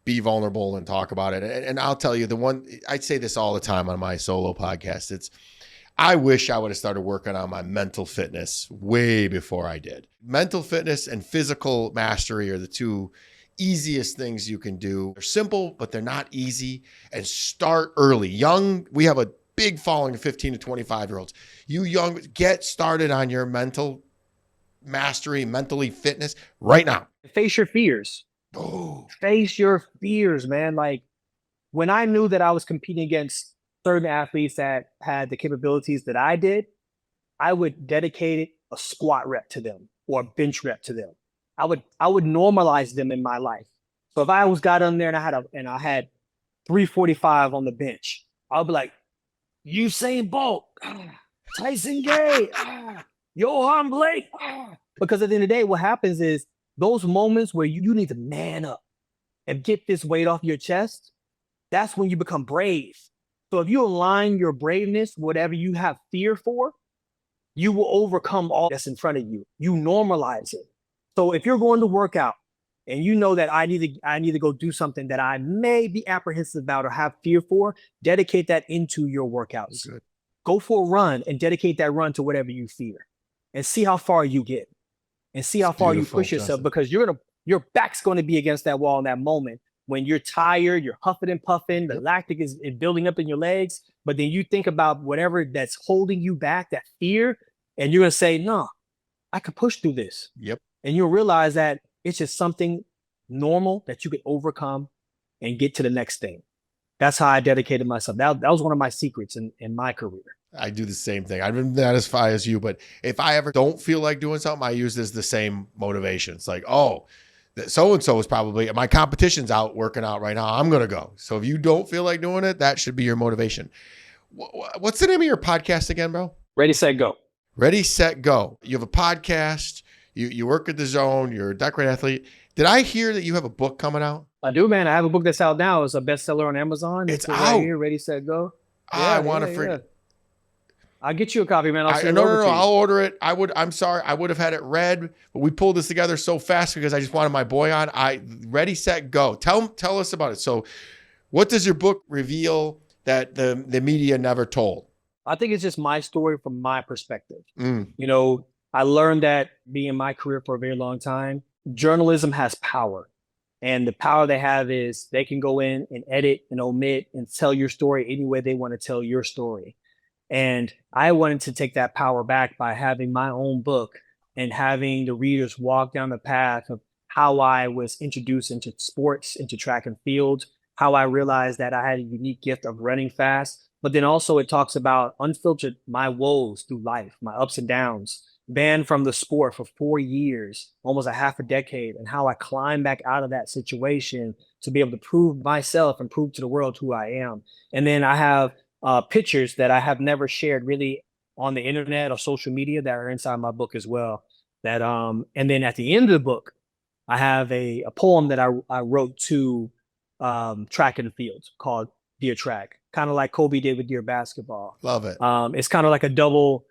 be vulnerable and talk about it. And I'll tell you, I say this all the time on my solo podcast. I wish I would have started working on my mental fitness way before I did. Mental fitness and physical mastery are the two easiest things you can do. They're simple, but they're not easy. And start early. Young, we have a big following of 15 to 25-year-olds. You young, get started on your mental mastery, mentally fitness right now. Face your fears. Oh. Face your fears, man. Like when I knew that I was competing against certain athletes that had the capabilities that I did, I would dedicate a squat rep to them or a bench rep to them. I would normalize them in my life. So if I got on there and I had 345 on the bench, I'll be like, Usain Bolt, Tyson Gay, Johan Blake. Because at the end of the day, what happens is those moments where you need to man up and get this weight off your chest, that's when you become brave. So if you align your braveness, whatever you have fear for, you will overcome all that's in front of you. You normalize it. So if you're going to work out and you know that I need to go do something that I may be apprehensive about or have fear for, dedicate that into your workouts. Good. Go for a run and dedicate that run to whatever you fear and see how far you get and see how far you push yourself, because your back's going to be against that wall in that moment when you're tired, you're huffing and puffing, the lactic is building up in your legs. But then you think about whatever that's holding you back, that fear, and you're going to say, no, I could push through this. Yep. And you'll realize that it's just something normal that you can overcome and get to the next thing. That's how I dedicated myself. That was one of my secrets in my career. I do the same thing. I've been not as far as you, but if I ever don't feel like doing something, I use this the same motivation. It's like, oh, so-and-so is probably, my competition's out working out right now. I'm going to go. So if you don't feel like doing it, that should be your motivation. What's the name of your podcast again, bro? Ready, Set, Go. Ready, Set, Go. You have a podcast. You work at the Zone. You're a decorated athlete. Did I hear that you have a book coming out? I do, man. I have a book that's out now. It's a bestseller on Amazon. It's right out. Here, Ready, Set, Go. I want to forget. I'll get you a copy, man. I'll send it No, over to you. I'll order it. I'm sorry. I would have had it read, but we pulled this together so fast because I just wanted my boy on. Ready, Set, Go. Tell us about it. So what does your book reveal that the media never told? I think it's just my story from my perspective. Mm. You know, I learned that being in my career for a very long time, journalism has power. And the power they have is they can go in and edit and omit and tell your story any way they want to tell your story. And I wanted to take that power back by having my own book and having the readers walk down the path of how I was introduced into sports, into track and field, how I realized that I had a unique gift of running fast. But then also it talks about unfiltered my woes through life, my ups and downs, banned from the sport for 4 years, almost a half a decade, and how I climbed back out of that situation to be able to prove myself and prove to the world who I am. And then I have pictures that I have never shared really on the internet or social media that are inside my book as well. That and then at the end of the book, I have a poem that I wrote to track and field called Dear Track, kind of like Kobe did with Dear Basketball. Love it. It's kind of like a double,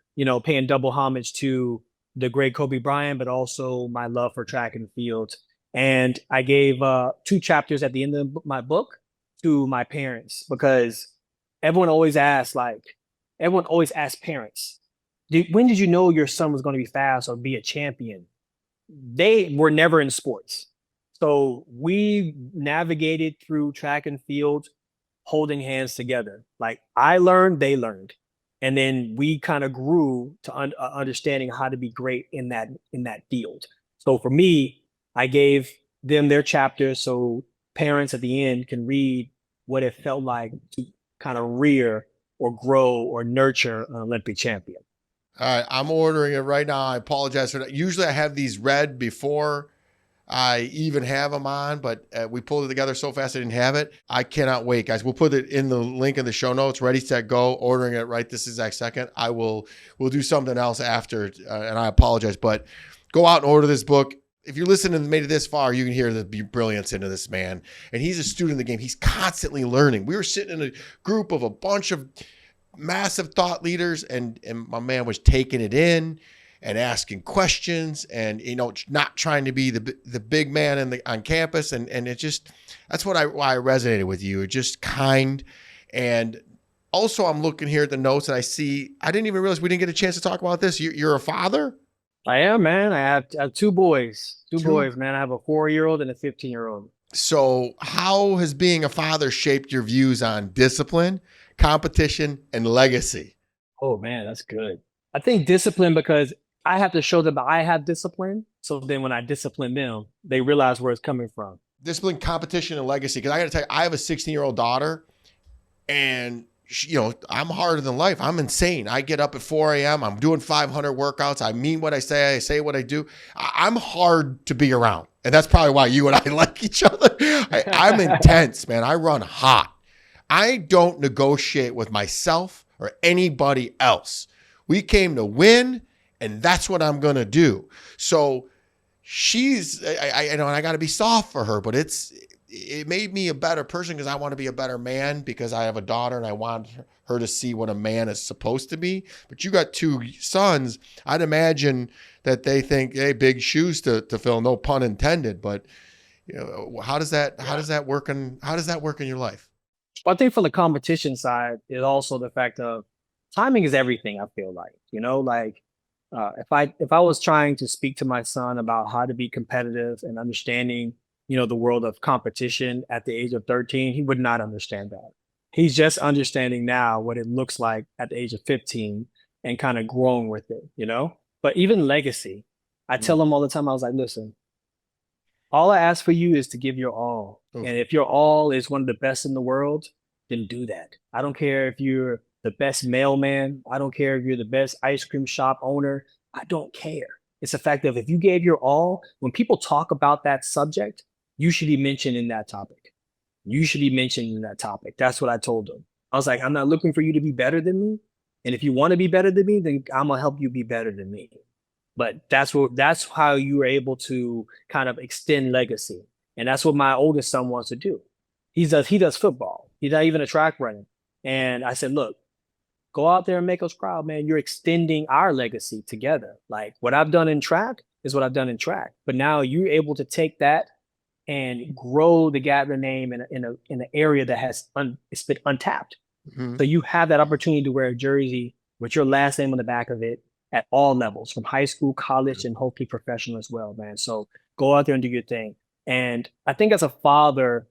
paying double homage to the great Kobe Bryant, but also my love for track and field. And I gave 2 chapters at the end of my book to my parents, because everyone always asks parents, when did you know your son was going to be fast or be a champion? They were never in sports. So we navigated through track and field holding hands together. Like I learned, they learned. And then we kind of grew to understanding how to be great in that field. So for me, I gave them their chapters so parents at the end can read what it felt like to kind of rear or grow or nurture an Olympic champion. All right, I'm ordering it right now. I apologize for that. Usually I have these read before I even have them on, but we pulled it together so fast I didn't have it. I cannot wait, guys. We'll put it in the link in the show notes. Ready, Set, Go. Ordering it right this exact second. We'll do something else after, and I apologize, but go out and order this book. If you're listening and made it this far, you can hear the brilliance into this man. And he's a student of the game. He's constantly learning. We were sitting in a group of a bunch of massive thought leaders, and my man was taking it in and asking questions, and not trying to be the big man on campus, and it just, that's why I resonated with you. It's just kind. And also, I'm looking here at the notes, and I didn't even realize we didn't get a chance to talk about this. You're a father? I am, man. I have two boys. Two boys, man. I have a 4-year-old and a 15-year-old. So how has being a father shaped your views on discipline, competition, and legacy? Oh, man, that's good. I think discipline, because I have to show them I have discipline. So then when I discipline them, they realize where it's coming from. Discipline, competition, and legacy. Because I got to tell you, I have a 16-year-old daughter, and I'm harder than life. I'm insane. I get up at 4 a.m. I'm doing 500 workouts. I mean what I say what I do. I'm hard to be around. And that's probably why you and I like each other. I'm intense, man. I run hot. I don't negotiate with myself or anybody else. We came to win, and that's what I'm going to do. So I got to be soft for her, but it made me a better person because I want to be a better man, because I have a daughter and I want her to see what a man is supposed to be. But you got 2 sons. I'd imagine that they think, hey, big shoes to fill, no pun intended. But how does that work in your life? Well, I think for the competition side is also the fact of timing is everything. I feel like, if I was trying to speak to my son about how to be competitive and understanding, the world of competition at the age of 13, he would not understand that. He's just understanding now what it looks like at the age of 15 and kind of growing with it, But even legacy, I tell him all the time, I was like, listen, all I ask for you is to give your all. And if your all is one of the best in the world, then do that. I don't care if you're the best mailman. I don't care if you're the best ice cream shop owner. I don't care. It's the fact that if you gave your all, when people talk about that subject, you should be mentioned in that topic. You should be mentioned in that topic. That's what I told them. I was like, I'm not looking for you to be better than me. And if you want to be better than me, then I'm gonna help you be better than me. But that's how you are able to kind of extend legacy. And that's what my oldest son wants to do. He does football. He's not even a track runner. And I said, look, go out there and make us proud, man. You're extending our legacy together. Like what I've done in track is what I've done in track. But now you're able to take that and grow the Gatlin name in an area that it's been untapped. Mm-hmm. So you have that opportunity to wear a jersey with your last name on the back of it at all levels, from high school, college, and hopefully professional as well, man. So go out there and do your thing. And I think as a father,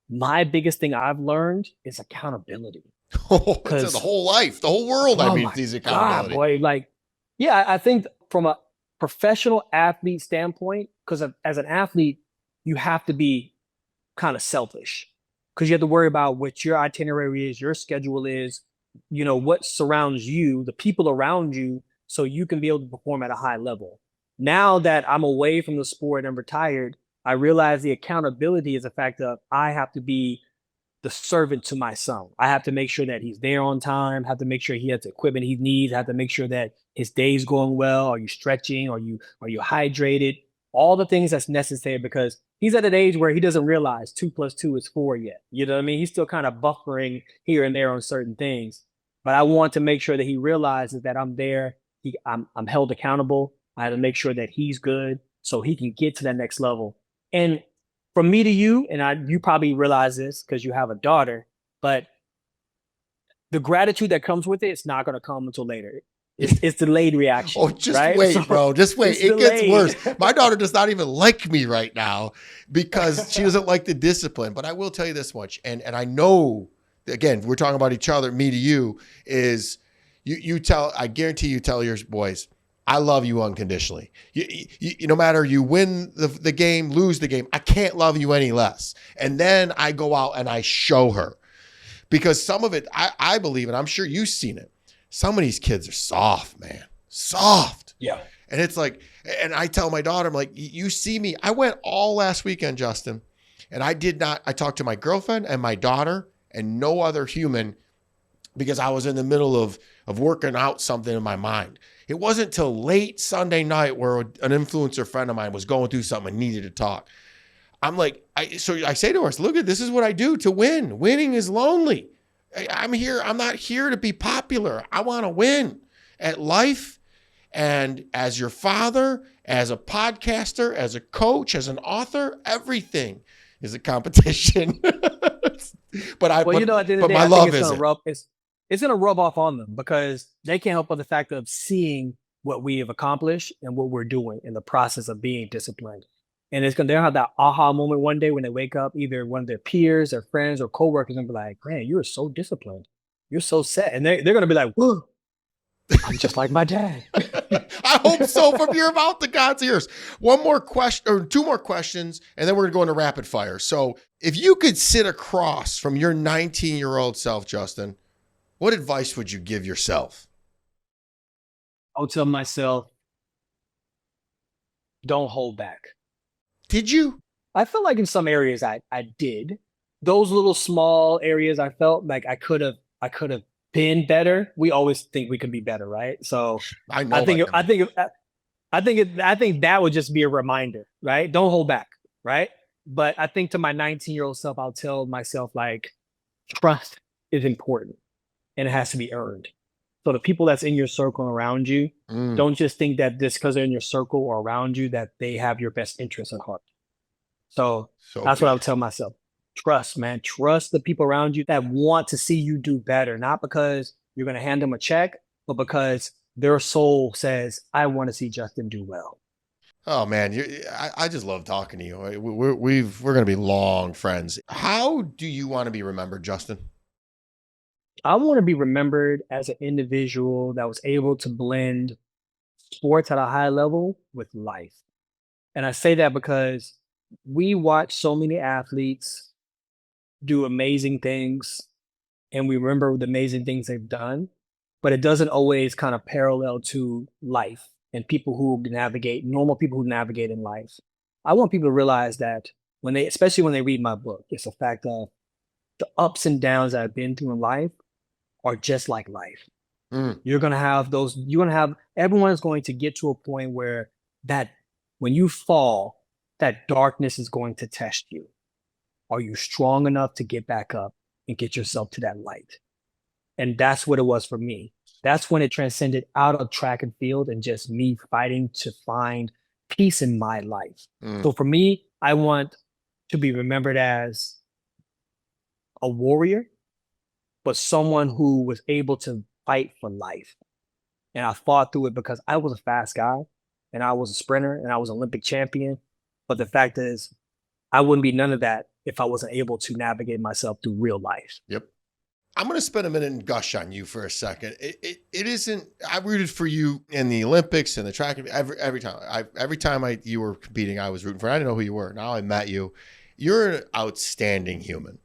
my biggest thing I've learned is accountability. Oh, it's the whole life, the whole world. These accountability. God, boy, I think from a professional athlete standpoint, because as an athlete, you have to be kind of selfish, because you have to worry about what your itinerary is, your schedule is, what surrounds you, the people around you, so you can be able to perform at a high level. Now that I'm away from the sport and retired, I realize the accountability is the fact that I have to be the servant to my son. I have to make sure that he's there on time, have to make sure he has the equipment he needs, have to make sure that his day's going well. Are you stretching? Are you hydrated? All the things that's necessary, because he's at an age where he doesn't realize 2 + 2 is 4 yet. You know what I mean? He's still kind of buffering here and there on certain things. But I want to make sure that he realizes that I'm there. I'm held accountable. I have to make sure that he's good so he can get to that next level. And from me to you, and you probably realize this because you have a daughter, but the gratitude that comes with it's not going to come until later. It's delayed reaction. Oh, just right? wait, so, bro. Just wait. It gets worse. My daughter does not even like me right now because she doesn't like the discipline. But I will tell you this much, and I know, again, we're talking about each other, me to you, is I guarantee you tell your boys, I love you unconditionally. You no matter you win the game, lose the game, I can't love you any less. And then I go out and I show her, because some of it, I believe, and I'm sure you've seen it, some of these kids are soft, man. Soft. Yeah. And it's like, and I tell my daughter, I'm like, you see me. I went all last weekend, Justin, and I talked to my girlfriend and my daughter and no other human, because I was in the middle of working out something in my mind. It wasn't till late Sunday night where an influencer friend of mine was going through something and needed to talk. I'm like, so I say to her, look, this is what I do to win. Winning is lonely. I'm here. I'm not here to be popular. I want to win at life. And as your father, as a podcaster, as a coach, as an author, everything is a competition. But at the end of the day, my love is it's going to rub off on them because they can't help but the fact of seeing what we have accomplished and what we're doing in the process of being disciplined. And they'll have that aha moment one day when they wake up, either one of their peers, their friends, or coworkers, and be like, "Man, you are so disciplined. You're so set." And they're going to be like, "Whoa, I'm just like my dad." I hope so from your mouth to God's ears. One more question or two more questions, and then we're going to go into rapid fire. So if you could sit across from your 19-year-old self, Justin, what advice would you give yourself? I'll tell myself, don't hold back. Did you? I feel like in some areas I did. Those little small areas I felt like I could have been better. We always think we can be better, right? So I know. I think that would just be a reminder, right? Don't hold back, right? But I think to my 19-year-old self, I'll tell myself like, trust is important and it has to be earned. So the people that's in your circle around you, don't just think that just because they're in your circle or around you that they have your best interests at heart. So that's what I would tell myself. Trust, man. Trust the people around you that want to see you do better, not because you're going to hand them a check, but because their soul says, I want to see Justin do well. Oh man, I just love talking to you. We're going to be long friends. How do you want to be remembered, Justin? I want to be remembered as an individual that was able to blend sports at a high level with life. And I say that because we watch so many athletes do amazing things and we remember the amazing things they've done, but it doesn't always kind of parallel to life and normal people who navigate in life. I want people to realize that especially when they read my book, it's a fact of the ups and downs that I've been through in life are just like life. You're going to have everyone's going to get to a point where that when you fall, that darkness is going to test you. Are you strong enough to get back up and get yourself to that light? And that's what it was for me. That's when it transcended out of track and field and just me fighting to find peace in my life. So for me, I want to be remembered as a warrior, but someone who was able to fight for life. And I fought through it because I was a fast guy and I was a sprinter and I was an Olympic champion. But the fact is, I wouldn't be none of that if I wasn't able to navigate myself through real life. Yep. I'm going to spend a minute and gush on you for a second. It isn't, I rooted for you in the Olympics and the track every time you were competing, I was rooting for you. I didn't know who you were. Now I met you. You're an outstanding human.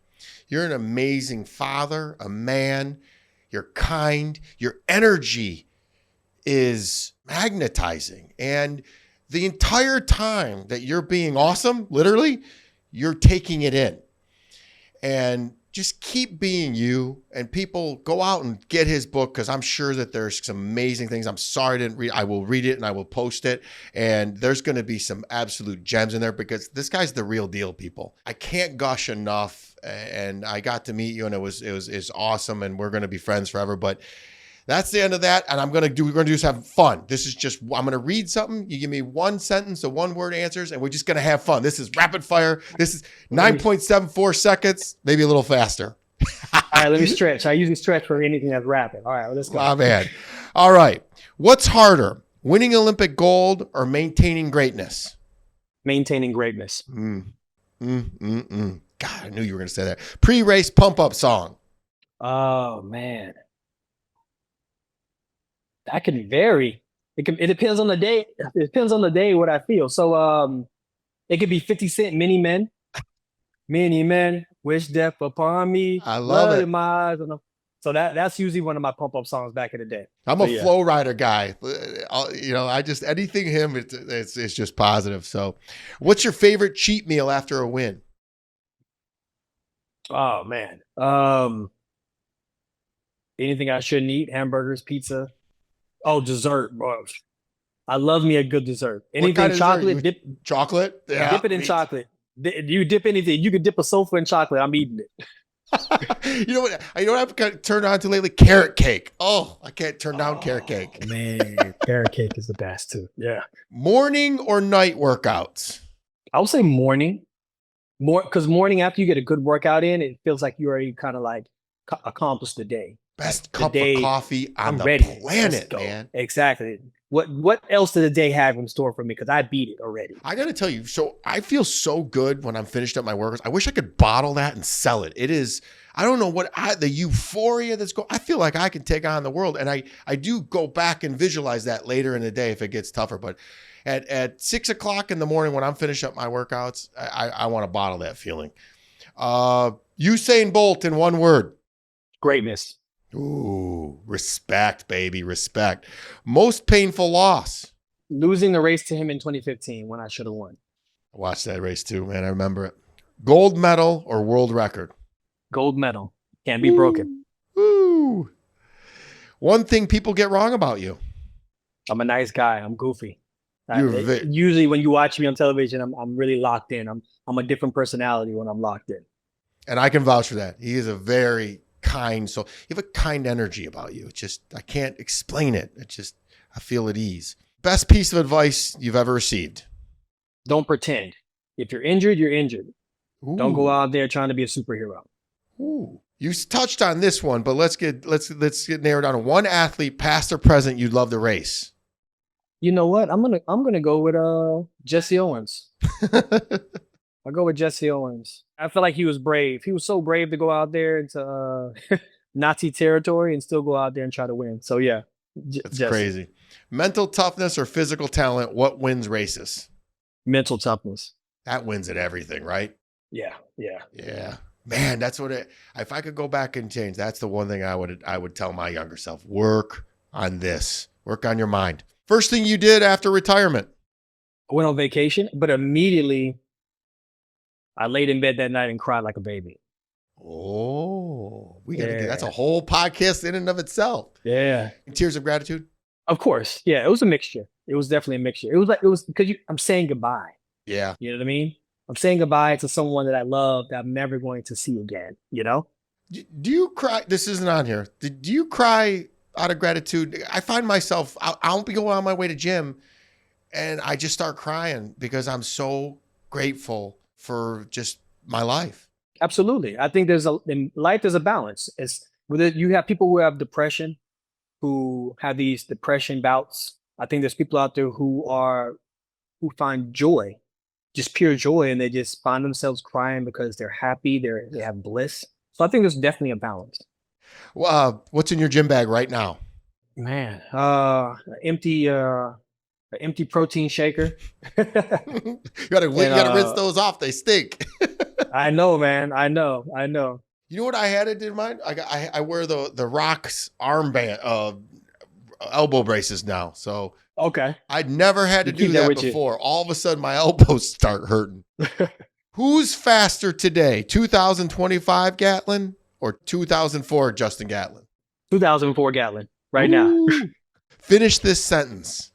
You're an amazing father, a man. You're kind. Your energy is magnetizing. And the entire time that you're being awesome, literally, you're taking it in. And just keep being you, and people go out and get his book because I'm sure that there's some amazing things. I'm sorry I didn't read. I will read it and I will post it. And there's going to be some absolute gems in there because this guy's the real deal, people. I can't gush enough. And I got to meet you, and it was awesome. And we're going to be friends forever. But that's the end of that. And we're going to just have fun. This is just, I'm going to read something. You give me one sentence or one word answers, and we're just going to have fun. This is rapid fire. This is 9.74 seconds, maybe a little faster. All right, let me stretch. I usually stretch for anything that's rapid. All right, well, let's go. Oh, man. All right. What's harder, winning Olympic gold or maintaining greatness? Maintaining greatness. God, I knew you were going to say that. Pre-race pump-up song. Oh, man. That can vary. It depends on the day. It depends on the day what I feel. So it could be 50 Cent, Many Men. Many men wish death upon me. I love it. In my eyes. So that's usually one of my pump up songs back in the day. I'm a flow rider guy. I just anything him. It's just positive. So, what's your favorite cheat meal after a win? Oh man. Anything I shouldn't eat: hamburgers, pizza. Oh, dessert, bro. I love me a good dessert. Anything chocolate, chocolate? Yeah. Dip it in chocolate. You dip anything. You could dip a sofa in chocolate. I'm eating it. You know what? I know what I've turned on to lately? Carrot cake. Oh, I can't turn down carrot cake. Man, carrot cake is the best too. Yeah. Morning or night workouts? I would say morning. Because morning after you get a good workout in, it feels like you already kind of like accomplished the day. Best The cup day, of coffee on I'm the ready. Let's planet, go. man. Exactly. What else did the day have in store for me? Because I beat it already. I got to tell you, so I feel so good when I'm finished up my workouts. I wish I could bottle that and sell it. It is, I don't know the euphoria that's going, I feel like I can take on the world. And I do go back and visualize that later in the day if it gets tougher. But at 6 o'clock in the morning when I'm finished up my workouts, I want to bottle that feeling. Usain Bolt in one word. Greatness. Ooh, respect, baby, respect. Most painful loss. Losing the race to him in 2015 when I should have won. I watched that race too, man. I remember it. Gold medal or world record? Gold medal. Can't be broken. Woo. One thing people get wrong about you. I'm a nice guy. I'm goofy. You're Usually when you watch me on television, I'm really locked in. I'm a different personality when I'm locked in. And I can vouch for that. He is a very kind soul. You have a kind energy about you. It's just, I can't explain it. It's just, I feel at ease. Best piece of advice you've ever received? Don't pretend. If you're injured, you're injured. Ooh. Don't go out there trying to be a superhero. Ooh. You touched on this one, but let's get narrowed down to one athlete, past or present, you'd love to race. You know what? I'm gonna go with Jesse Owens. I'll go with Jesse Owens. I feel like he was brave. He was so brave to go out there into Nazi territory and still go out there and try to win. So yeah, That's Jesse. crazy. Mental toughness or physical talent, what wins races? Mental toughness. That wins at everything, right? Yeah. Yeah. Man, that's what if I could go back and change, that's the one thing I would tell my younger self. Work on this. Work on your mind. First thing you did after retirement? I went on vacation, but immediately I laid in bed that night and cried like a baby. Oh, we got to get, that's a whole podcast in and of itself. Yeah. Tears of gratitude? Of course. Yeah. It was a mixture. It was definitely a mixture. It was because I'm saying goodbye. Yeah. You know what I mean? I'm saying goodbye to someone that I love that I'm never going to see again, you know? Do you cry? This isn't on here. Do you cry out of gratitude? I find myself, I'll be going on my way to gym and I just start crying because I'm so grateful for just my life. Absolutely. I think in life, there's a balance. It's whether you have people who have depression, who have these depression bouts. I think there's people out there who find joy, just pure joy, and they just find themselves crying because they're happy, they have bliss. So I think there's definitely a balance. What's in your gym bag right now? Man, empty protein shaker. you gotta rinse those off. They stink. I know, man. I know. You know what I had in mind? I wear the Rock's armband, elbow braces now. So okay, I'd never had to do that before. All of a sudden, my elbows start hurting. Who's faster today, 2025 Gatlin or 2004 Justin Gatlin? 2004 Gatlin, right now. Finish this sentence.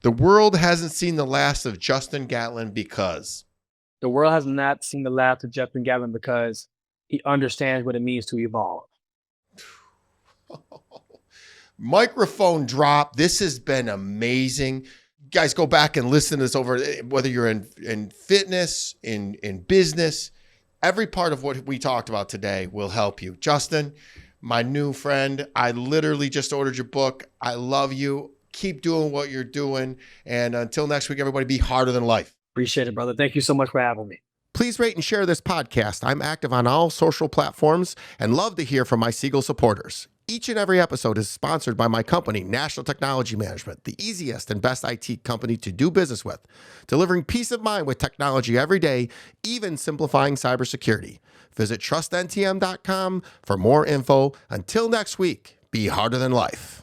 The world hasn't seen the last of Justin Gatlin because. The world has not seen the last of Justin Gatlin because he understands what it means to evolve. Microphone drop. This has been amazing. Guys, go back and listen to this over, whether you're in fitness, in business. Every part of what we talked about today will help you. Justin, my new friend, I literally just ordered your book. I love you. Keep doing what you're doing. And until next week, everybody, be harder than life. Appreciate it, brother. Thank you so much for having me. Please rate and share this podcast. I'm active on all social platforms and love to hear from my Siegel supporters. Each and every episode is sponsored by my company, National Technology Management, the easiest and best IT company to do business with, delivering peace of mind with technology every day, even simplifying cybersecurity. Visit trustntm.com for more info. Until next week, be harder than life.